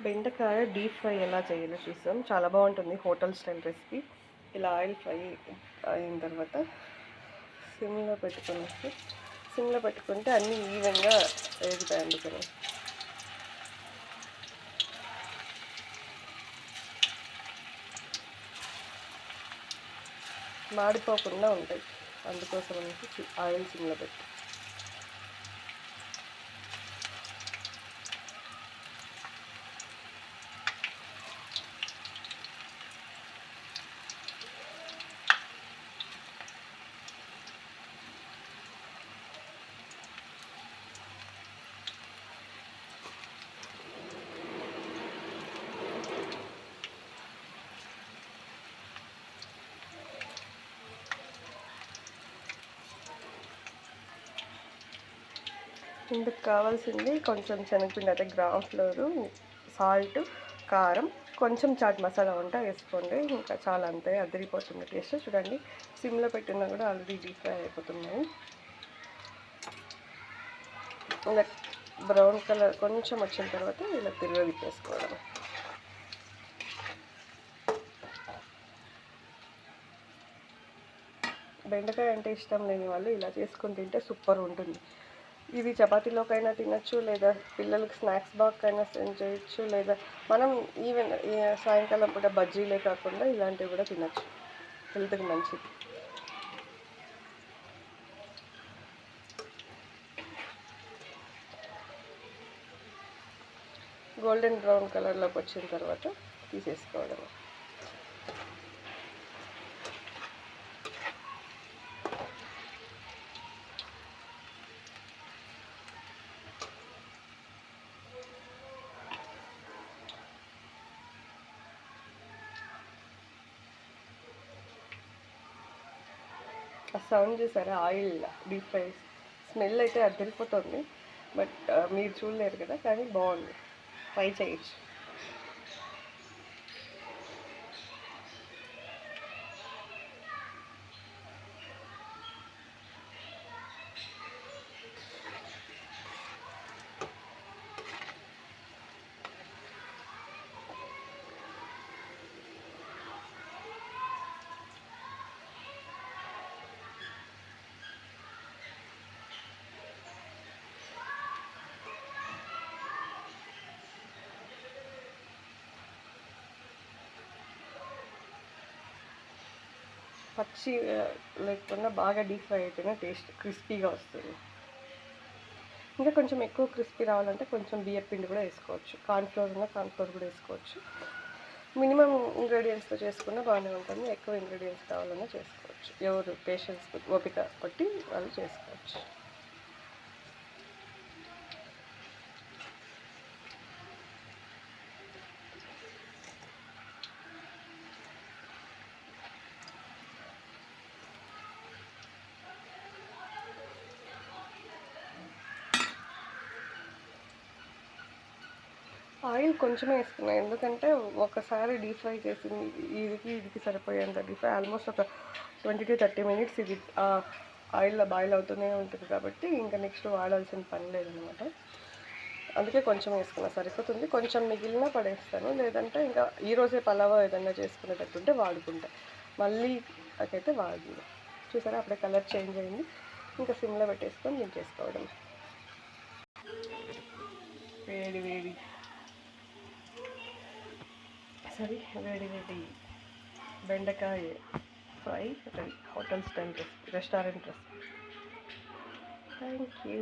బెండకాయ deep fry ఎలా చేయాలో చూసాం. చాలా బాగుంటుంది, హోటల్ స్టైల్ రెసిపీ. ఇలా ఆయిల్ ఫ్రై అయిన తర్వాత సిమ్లో పెట్టుకుంటే అన్నీ ఈవెన్గా వేగుతాయి. అందుకని మాడిపోకుండా ఉంటాయి. అందుకోసం అనేసి ఆయిల్ సిమ్లో పెట్టి ఇందుకు కావాల్సింది కొంచెం శనగపిండి, అయితే గ్రామ్ ఫ్లోరు, సాల్ట్, కారం, కొంచెం చాట్ మసాలా ఉంటే వేసుకోండి. ఇంకా చాలా అంతే, అదిరిపోతుంది టేస్ట్. చూడండి, సిమ్లో పెట్టినా కూడా ఆల్రెడీ డీప్ ఫ్రై అయిపోతున్నాయి. ఇలా బ్రౌన్ కలర్ కొంచెం వచ్చిన తర్వాత ఇలా తిప్పేసుకోవడం. బెండకాయ అంటే ఇష్టం లేని వాళ్ళు ఇలా చేసుకొని తింటే సూపర్ ఉంటుంది. ఇది చపాతీలోకైనా తినచ్చు, లేదా పిల్లలకి స్నాక్స్ బాక్స్ సెండ్ చేయొచ్చు, లేదా మనం ఈవెన్ సాయంకాలం పూట బజ్జీలే కాకుండా ఇలాంటివి కూడా తినచ్చు. హెల్త్కి మంచిది. గోల్డెన్ బ్రౌన్ కలర్లోకి వచ్చిన తర్వాత తీసేసుకోవడం. ఆ సౌండ్ చూసారా, ఆయిల్ డీప్ ఫ్రై స్మెల్ అయితే అదిరిపోతుంది. బట్ మీరు చూడలేరు కదా, కానీ బాగుంది, ట్రై చేయొచ్చు. పచ్చి లేకుండా బాగా డీప్ ఫ్రై అయితేనే టేస్ట్ క్రిస్పీగా వస్తుంది. ఇంకా కొంచెం ఎక్కువ క్రిస్పీ రావాలంటే కొంచెం బియ్యం పిండి కూడా వేసుకోవచ్చు. కార్న్ఫ్లోర్ కూడా వేసుకోవచ్చు. మినిమం ఇంగ్రీడియంట్స్తో చేసుకున్నా బాగానే ఉంటుంది. ఎక్కువ ఇంగ్రీడియంట్స్ కావాలన్నా చేసుకోవచ్చు. ఎవరు పేషెన్స్ ఓపిక బట్టి వాళ్ళు చేసుకోవచ్చు. ఆయిల్ కొంచెమే వేసుకున్నాను, ఎందుకంటే ఒకసారి డీప్ ఫ్రై చేసింది ఇదికి సరిపోయేంత డీప్ ఫ్రై. ఆల్మోస్ట్ ఒక 20 to 30 minutes ఇది ఆయిల్లో బాయిల్ అవుతూనే ఉంటుంది కాబట్టి ఇంకా నెక్స్ట్ వాడాల్సిన పని లేదనమాట. అందుకే కొంచెం వేసుకున్నా, సరిపోతుంది. కొంచెం మిగిలిన పడేస్తాను, లేదంటే ఇంకా ఈరోజే పలావా ఏదైనా చేసుకునేటట్టుంటే వాడుకుంటా. మళ్ళీ నాకైతే వాడింది. చూసారా, అప్పుడే కలర్ చేంజ్ అయింది. ఇంకా సిమ్లో పెట్టేసుకొని దించేసుకోవడం. వేడి వేడి బెండకాయ fry, hotel style restaurant recipe. Thank you.